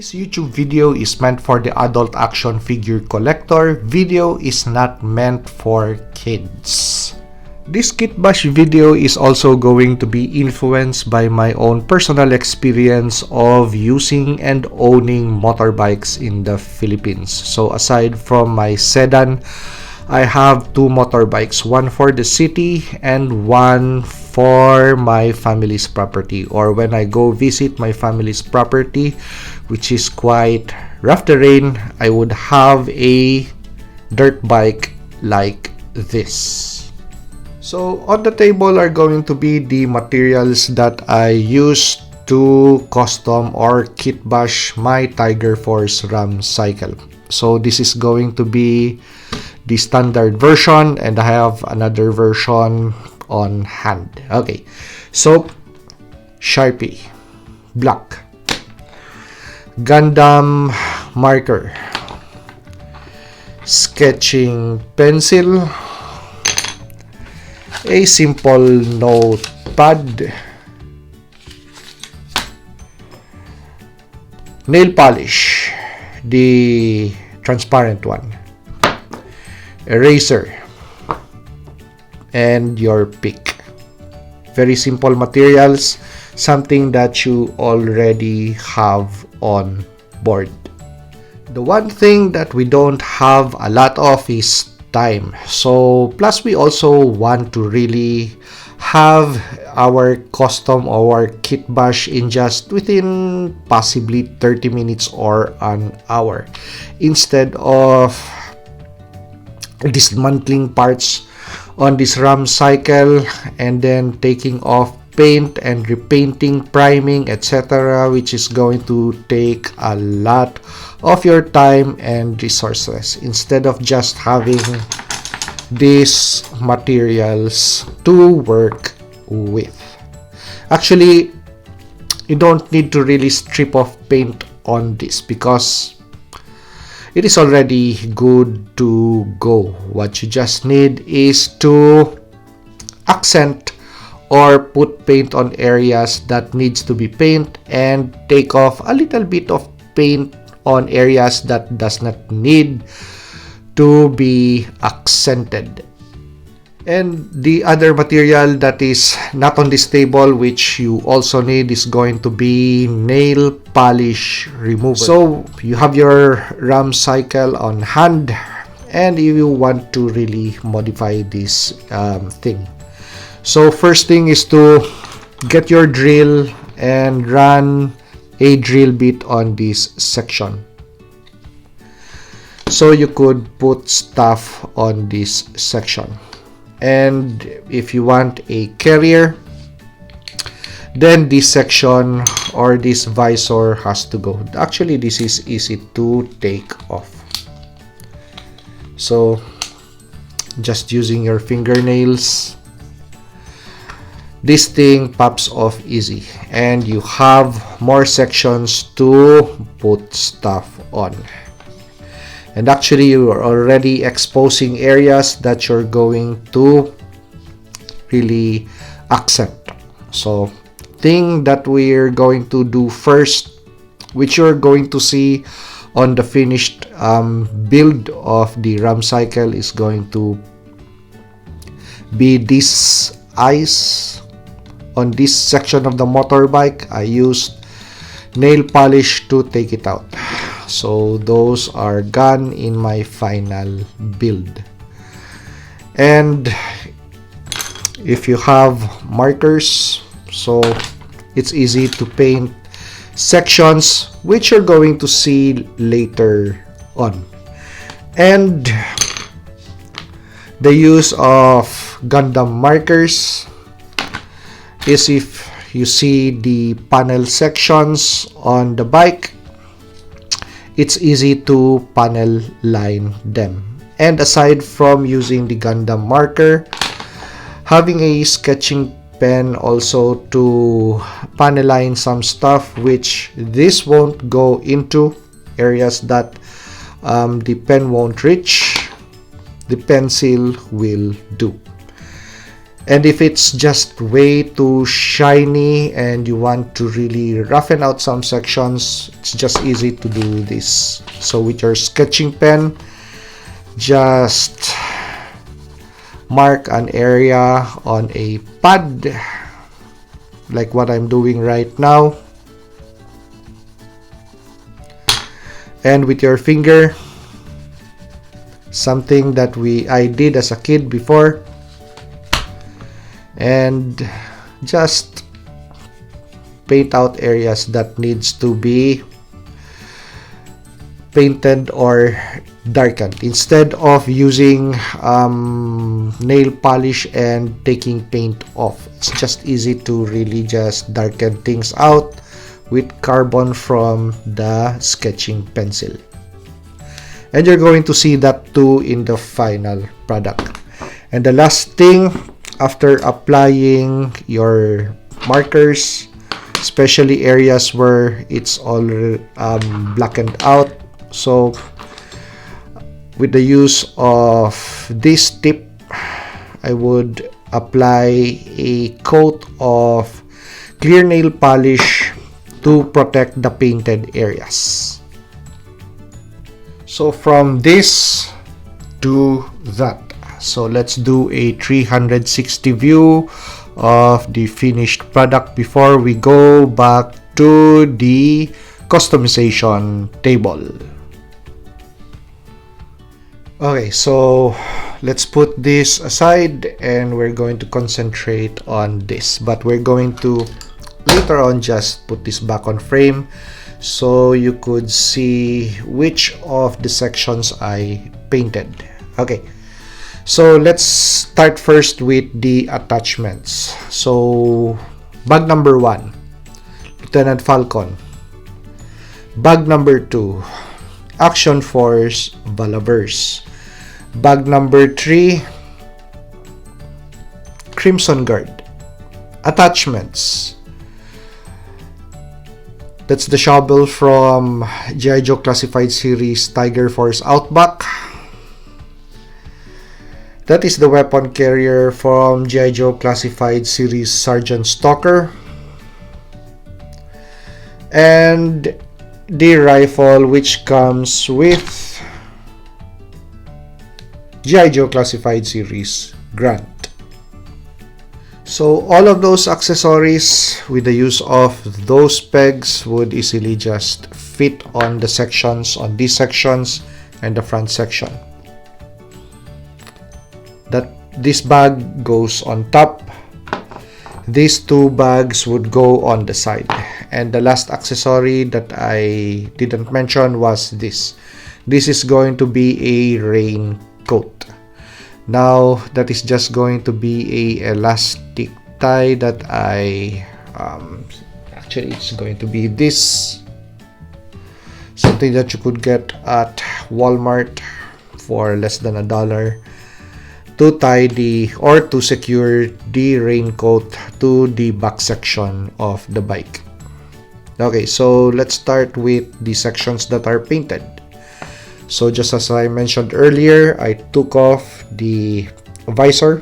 This YouTube video is meant for the adult action figure collector. Video is not meant for kids. This kitbash video is also going to be influenced by my own personal experience of using and owning motorbikes in the Philippines. So aside from my sedan, I have two motorbikes, one for the city and one for my family's property, or when I go visit my family's property, which is quite rough terrain, I would have a dirt bike like this. So on the table are going to be the materials that I used to custom or kitbash my Tiger Force Ram Cycle. So this is going to be the standard version, and I have another version on hand. Okay, so Sharpie, black, Gundam marker, sketching pencil, a simple notepad, nail polish, the transparent one, eraser, and your pick. Very simple materials, something that you already have on board. The one thing that we don't have a lot of is time. So plus we also want to really have our custom or kitbash in just within possibly 30 minutes or an hour, instead of dismantling parts on this Ram cycle and then taking off paint and repainting, priming, etc., which is going to take a lot of your time and resources, instead of just having these materials to work with. Actually, you don't need to really strip off paint on this because it is already good to go. What you just need is to accent or put paint on areas that needs to be paint, and take off a little bit of paint on areas that does not need to be accented. And the other material that is not on this table, which you also need, is going to be nail polish remover. So you have your Ram cycle on hand, and you want to really modify this thing. So first thing is to get your drill and run a drill bit on this section, so you could put stuff on this section. And if you want a carrier, then this section or this visor has to go. Actually, this is easy to take off. So just using your fingernails, this thing pops off easy, and you have more sections to put stuff on. And actually, you are already exposing areas that you're going to really accent. So thing that we're going to do first, which you're going to see on the finished build of the Ram cycle, is going to be this eyes on this section of the motorbike. I used nail polish to take it out. So those are gone in my final build. And if you have markers, so it's easy to paint sections which you're going to see later on. And the use of Gundam markers is, if you see the panel sections on the bike, it's easy to panel line them. And aside from using the Gundam marker, having a sketching pen also to panel line some stuff, which this won't go into areas that the pen won't reach, the pencil will do. And if it's just way too shiny and you want to really roughen out some sections, it's just easy to do this. So with your sketching pen, just mark an area on a pad like what I'm doing right now, and with your finger, something that I did as a kid before, and just paint out areas that needs to be painted or darkened instead of using nail polish and taking paint off. It's just easy to really just darken things out with carbon from the sketching pencil, and you're going to see that too in the final product. And the last thing, after applying your markers, especially areas where it's all blackened out, so with the use of this tip, I would apply a coat of clear nail polish to protect the painted areas. So from this to that, so let's do a 360 view of the finished product before we go back to the customization table. Okay, so let's put this aside and we're going to concentrate on this, but we're going to later on just put this back on frame so you could see which of the sections I painted. Okay, so let's start first with the attachments. So bag number 1, Lieutenant Falcon. Bag number 2, Action Force Valaverse. Bag number 3, Crimson Guard. Attachments. That's the shovel from G.I. Joe Classified Series Tiger Force Outback. That is the weapon carrier from G.I. Joe Classified Series Sergeant Stalker. And the rifle which comes with G.I. Joe Classified Series Grant. So all of those accessories with the use of those pegs would easily just fit on the sections, on these sections and the front section. That this bag goes on top. These two bags would go on the side. And the last accessory that I didn't mention was this. This is going to be a raincoat. Now that is just going to be a elastic tie that I actually it's going to be this, something that you could get at Walmart for less than $1 to tie or to secure the raincoat to the back section of the bike. Okay, so let's start with the sections that are painted. So just as I mentioned earlier, I took off the visor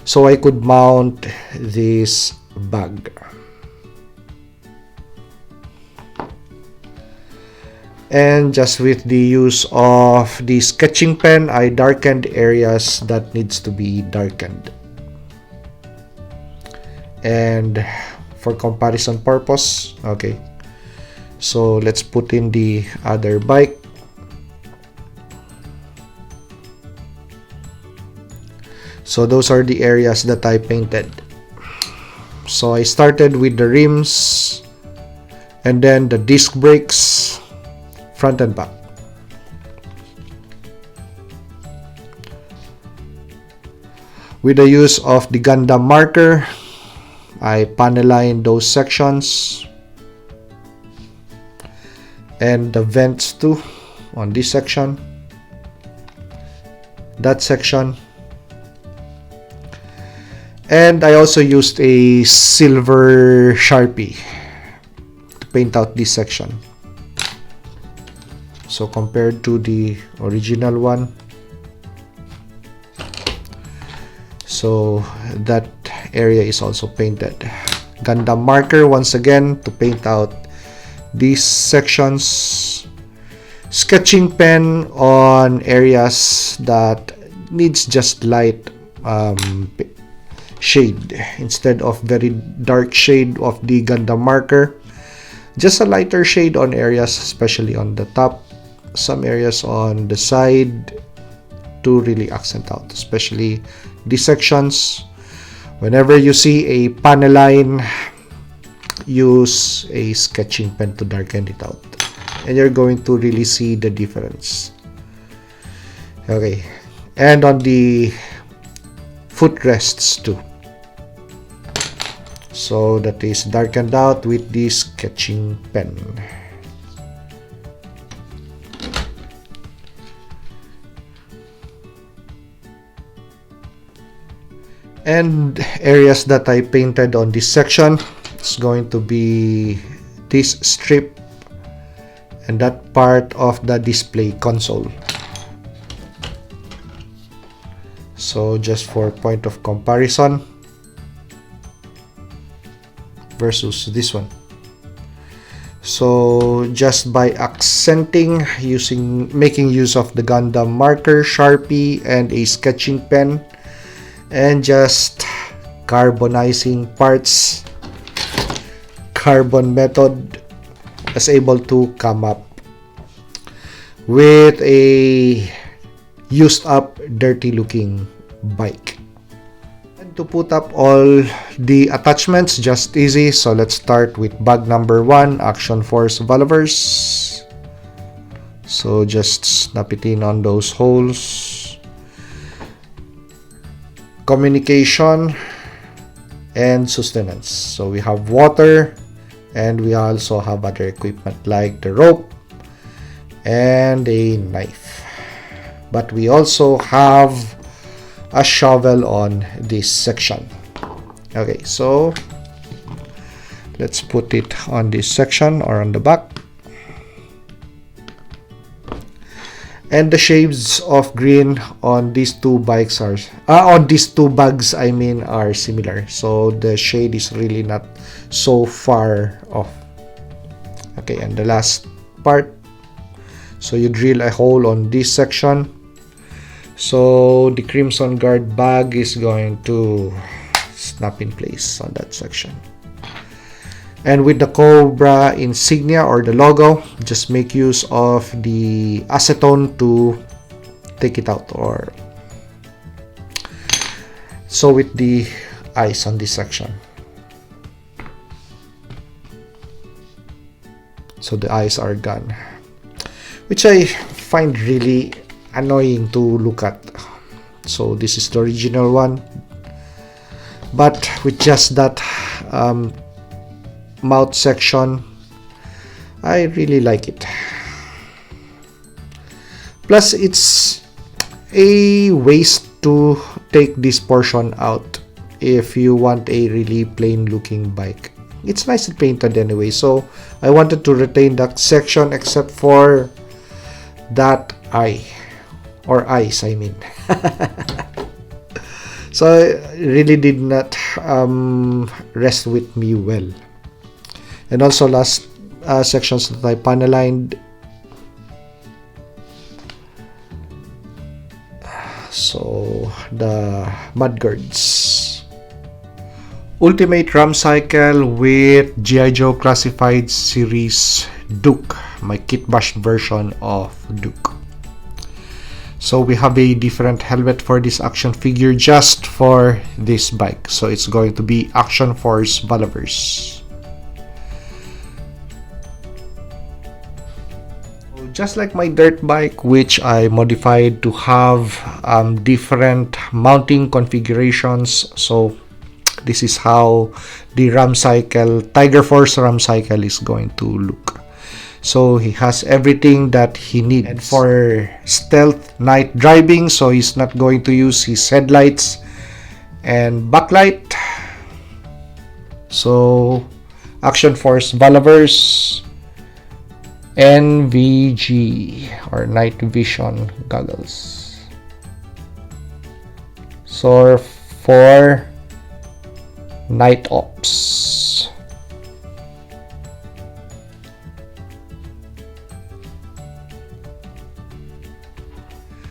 so I could mount this bag. And just with the use of the sketching pen, I darkened areas that needs to be darkened. And for comparison purpose, okay, so let's put in the other bike. So those are the areas that I painted. So I started with the rims and then the disc brakes, front and back. With the use of the Gundam marker, I panel lined those sections and the vents too on this section, that section. And I also used a silver Sharpie to paint out this section. So compared to the original one, So that area is also painted. Gundam marker once again to paint out these sections. Sketching pen on areas that needs just light shade instead of very dark shade of the Gundam marker. Just a lighter shade on areas, especially on the top, some areas on the side, to really accent out, especially these sections. Whenever you see a panel line, use a sketching pen to darken it out, and you're going to really see the difference. Okay, and on the footrests too, so that is darkened out with the sketching pen. And areas that I painted on this section, it's going to be this strip and that part of the display console. So just for point of comparison versus this one. So just by accenting, making use of the Gundam marker, Sharpie, and a sketching pen, and just carbonizing parts, carbon method, was able to come up with a used up, dirty looking bike. And to put up all the attachments, just easy. So let's start with bag number 1, Action Force valvers. So just snap it in on those holes. Communication and sustenance. So we have water, and we also have other equipment like the rope and a knife. But we also have a shovel on this section. Okay, so let's put it on this section or on the back. And the shades of green on these two bikes are on these two bags, I mean, are similar. So the shade is really not so far off. Okay, and the last part. So you drill a hole on this section. So the Crimson Guard bag is going to snap in place on that section. And with the Cobra insignia or the logo, just make use of the acetone to take it out. Or so with the eyes on this section. So the eyes are gone, which I find really annoying to look at. So this is the original one, but with just that mouth section, I really like it. Plus it's a waste to take this portion out if you want a really plain looking bike. It's nicely painted anyway, so I wanted to retain that section except for that eye, or eyes I mean. So it really did not rest with me well. And also last sections that I panel lined. So the mudguards. Ultimate Ram Cycle with G.I. Joe Classified Series Duke, my Kitbash version of Duke. So we have a different helmet for this action figure just for this bike. So it's going to be Action Force Valvers. Just like my dirt bike, which I modified to have different mounting configurations. So this is how the Ram Cycle, Tiger Force Ram Cycle is going to look. So he has everything that he needs. And for stealth night driving, so he's not going to use his headlights and backlight. So Action Force Valvers, NVG or night vision goggles. So for night ops.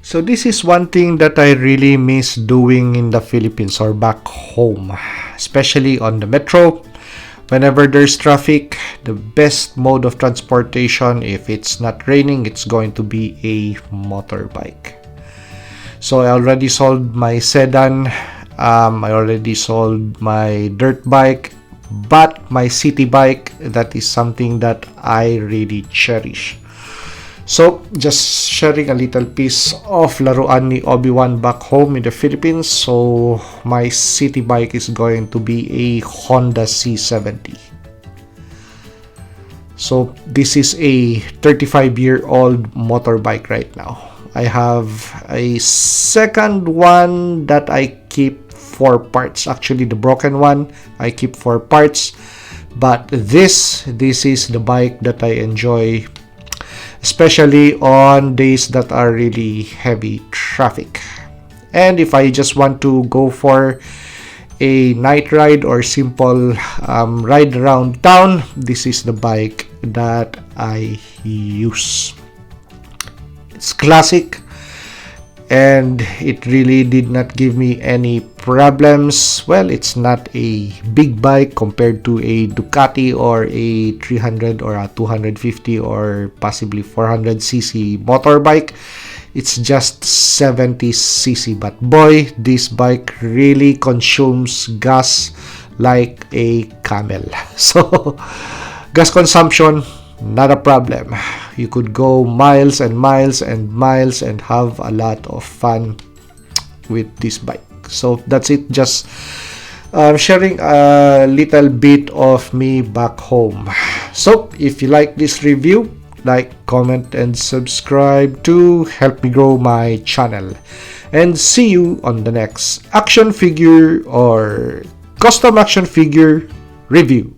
So this is one thing that I really miss doing in the Philippines or back home, especially on the metro. Whenever there's traffic, the best mode of transportation, if it's not raining, it's going to be a motorbike. So I already sold my sedan, I already sold my dirt bike, but my city bike, that is something that I really cherish. So, just sharing a little piece of laruan ni Obi-Wan back home in the Philippines. So, my city bike is going to be a Honda C70. So, this is a 35-year-old motorbike right now. I have a second one that I keep for parts. Actually, the broken one, I keep for parts. But this is the bike that I enjoy, especially on days that are really heavy traffic. And if I just want to go for a night ride or simple ride around town, this is the bike that I use. It's classic, and it really did not give me any problems. Well, it's not a big bike compared to a Ducati or a 300 or a 250 or possibly 400cc motorbike. It's just 70cc, but boy, this bike really consumes gas like a camel. So gas consumption, not a problem. You could go miles and miles and miles and have a lot of fun with this bike. So that's it, just sharing a little bit of me back home. So if you like this review, like, comment, and subscribe to help me grow my channel. And see you on the next action figure or custom action figure review.